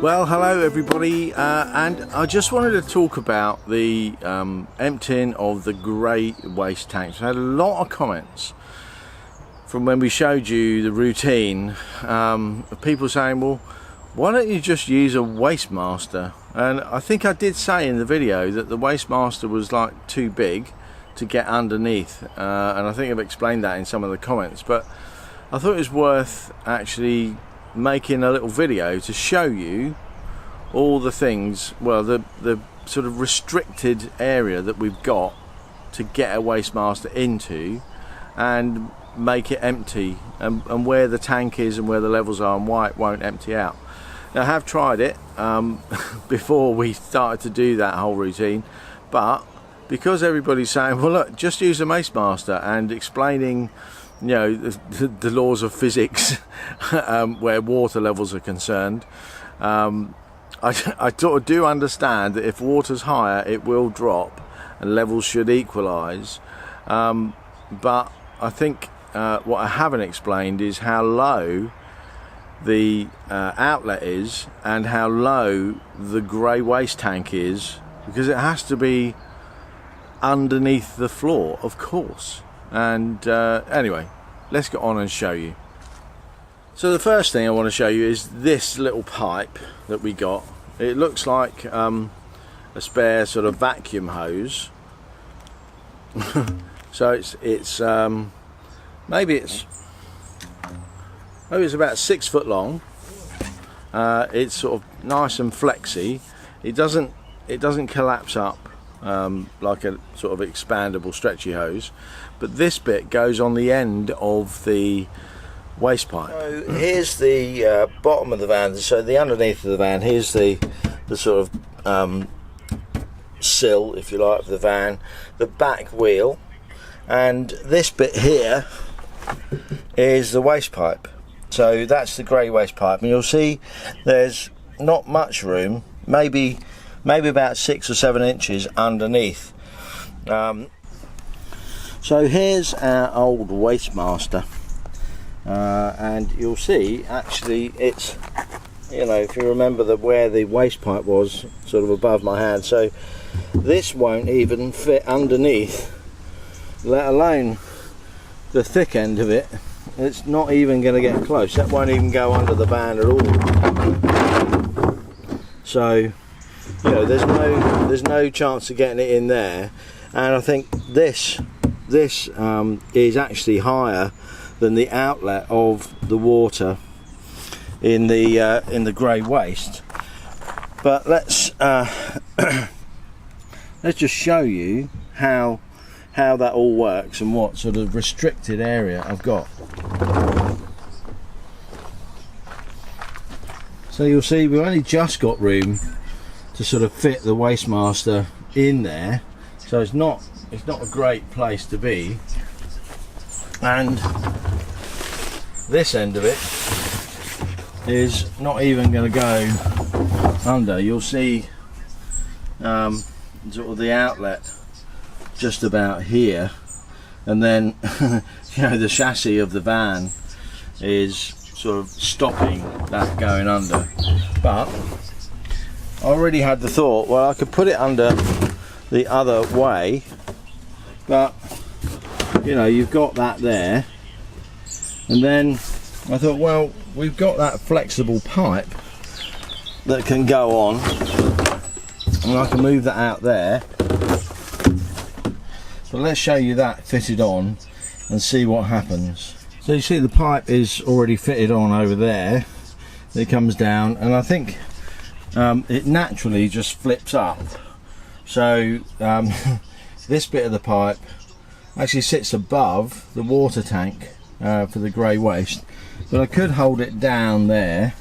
Well, hello everybody, and I just wanted to talk about the emptying of the grey waste tanks. I had a lot of comments from when we showed you the routine of people saying, well, why don't you just use a WasteMaster? And I think I did say in the video that the WasteMaster was like too big to get underneath, and I think I've explained that in some of the comments, but I thought it was worth actually making a little video to show you all the things, well, the sort of restricted area that we've got to get a WasteMaster into and make it empty, and where the tank is and where the levels are and why it won't empty out. Now, I have tried it before we started to do that whole routine, but because everybody's saying, well look, just use a WasteMaster, and explaining, you know, the laws of physics where water levels are concerned, I sort of do understand that if water's higher it will drop and levels should equalise, but I think what I haven't explained is how low the outlet is and how low the grey waste tank is, because it has to be underneath the floor, of course. And anyway, let's get on and show you. So the first thing I want to show you is this little pipe that we got. It looks like a spare sort of vacuum hose. So it's maybe it's about 6 foot long. It's sort of nice and flexy. It doesn't collapse up like a sort of expandable stretchy hose, but this bit goes on the end of the waste pipe. So here's the bottom of the van, so the underneath of the van, here's the sort of sill, if you like, of the van, the back wheel, and this bit here is the waste pipe. So that's the grey waste pipe, and you'll see there's not much room, maybe about 6 or 7 inches underneath. So here's our old WasteMaster, and you'll see actually it's, you know, if you remember where the waste pipe was, sort of above my hand, so this won't even fit underneath, let alone the thick end of it. It's not even going to get close. That won't even go under the van at all. So, you know, there's no chance of getting it in there. And I think this is actually higher than the outlet of the water in the grey waste. But let's just show you how that all works and what sort of restricted area I've got. So you'll see we've only just got room to sort of fit the WasteMaster in there, so it's not a great place to be. And this end of it is not even going to go under. You'll see sort of the outlet just about here, and then you know, the chassis of the van is sort of stopping that going under. But I already had the thought, well, I could put it under the other way, but you know, you've got that there, and then I thought, well, we've got that flexible pipe that can go on, and I can move that out there. So let's show you that fitted on and see what happens. So you see the pipe is already fitted on over there. It comes down, and I think it naturally just flips up. So this bit of the pipe actually sits above the water tank for the grey waste, but I could hold it down there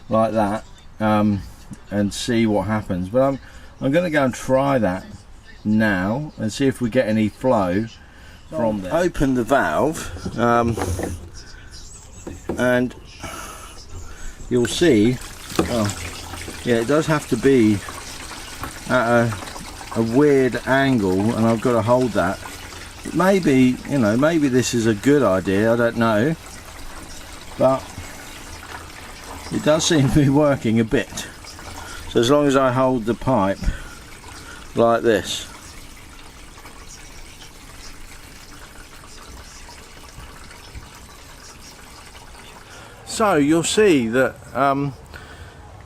like that and see what happens. But I'm going to go and try that now and see if we get any flow from there. Open the valve, and you'll see, yeah, it does have to be at a weird angle, and I've got to hold that. Maybe, you know, maybe this is a good idea, I don't know, but it does seem to be working a bit. So as long as I hold the pipe like this, so you'll see that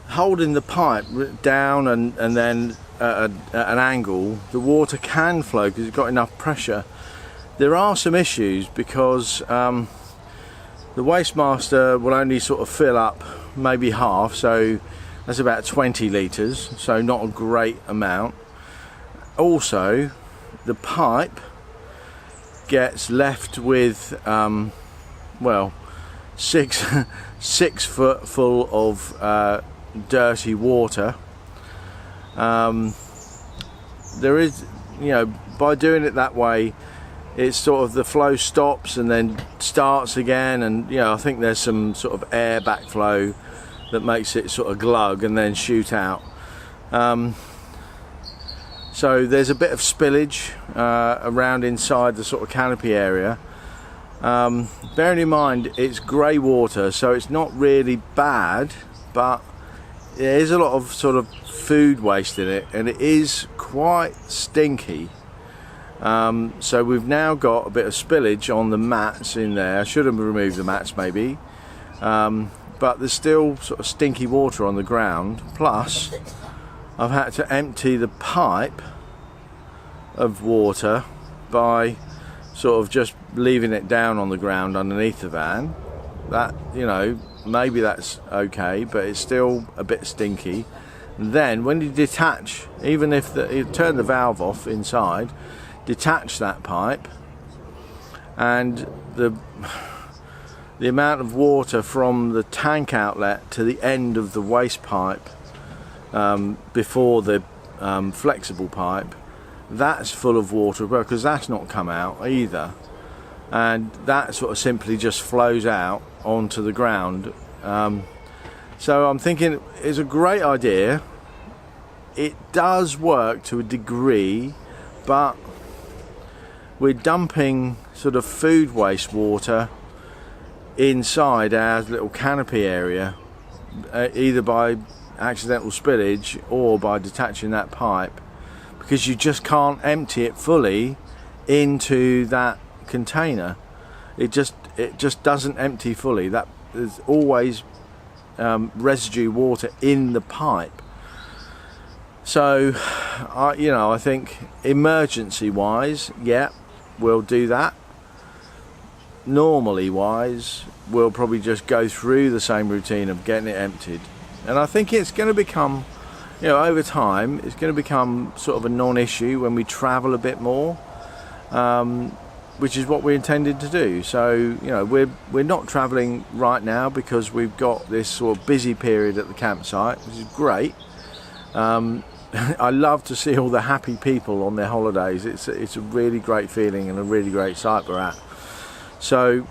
holding the pipe down and then at an angle, the water can flow because it's got enough pressure. There are some issues because the WasteMaster will only sort of fill up maybe half, so that's about 20 litres, so not a great amount. Also, the pipe gets left with well, six foot full of dirty water. There is, you know, by doing it that way, it's sort of the flow stops and then starts again, and you know, I think there's some sort of air backflow that makes it sort of glug and then shoot out. So there's a bit of spillage around inside the sort of canopy area. Bearing in mind it's grey water, so it's not really bad, but there is a lot of sort of food waste in it, and it is quite stinky. So we've now got a bit of spillage on the mats in there. I should have removed the mats maybe, but there's still sort of stinky water on the ground. Plus I've had to empty the pipe of water by sort of just leaving it down on the ground underneath the van. That, you know, maybe that's okay, but it's still a bit stinky. And then when you detach, even if you turn the valve off inside, detach that pipe, and the amount of water from the tank outlet to the end of the waste pipe before the flexible pipe, that's full of water because that's not come out either, and that sort of simply just flows out onto the ground. So I'm thinking it's a great idea. It does work to a degree, but we're dumping sort of food waste water inside our little canopy area, either by accidental spillage or by detaching that pipe, because you just can't empty it fully into that container. It just doesn't empty fully. That there's always residue water in the pipe. So I think emergency wise, yeah, we'll do that. Normally wise, we'll probably just go through the same routine of getting it emptied. And I think it's going to become, you know, over time, it's going to become sort of a non-issue when we travel a bit more, which is what we intended to do. So, you know, we're not traveling right now because we've got this sort of busy period at the campsite, which is great. I love to see all the happy people on their holidays. It's a really great feeling and a really great site we're at. So,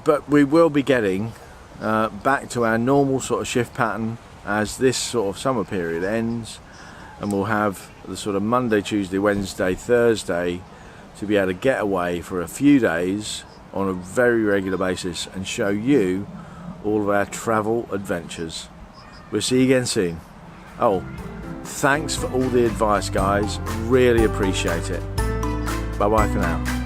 but we will be getting back to our normal sort of shift pattern as this sort of summer period ends, and we'll have the sort of Monday, Tuesday, Wednesday, Thursday to be able to get away for a few days on a very regular basis and show you all of our travel adventures. We'll see you again soon. Oh, thanks for all the advice, guys. Really appreciate it. Bye bye for now.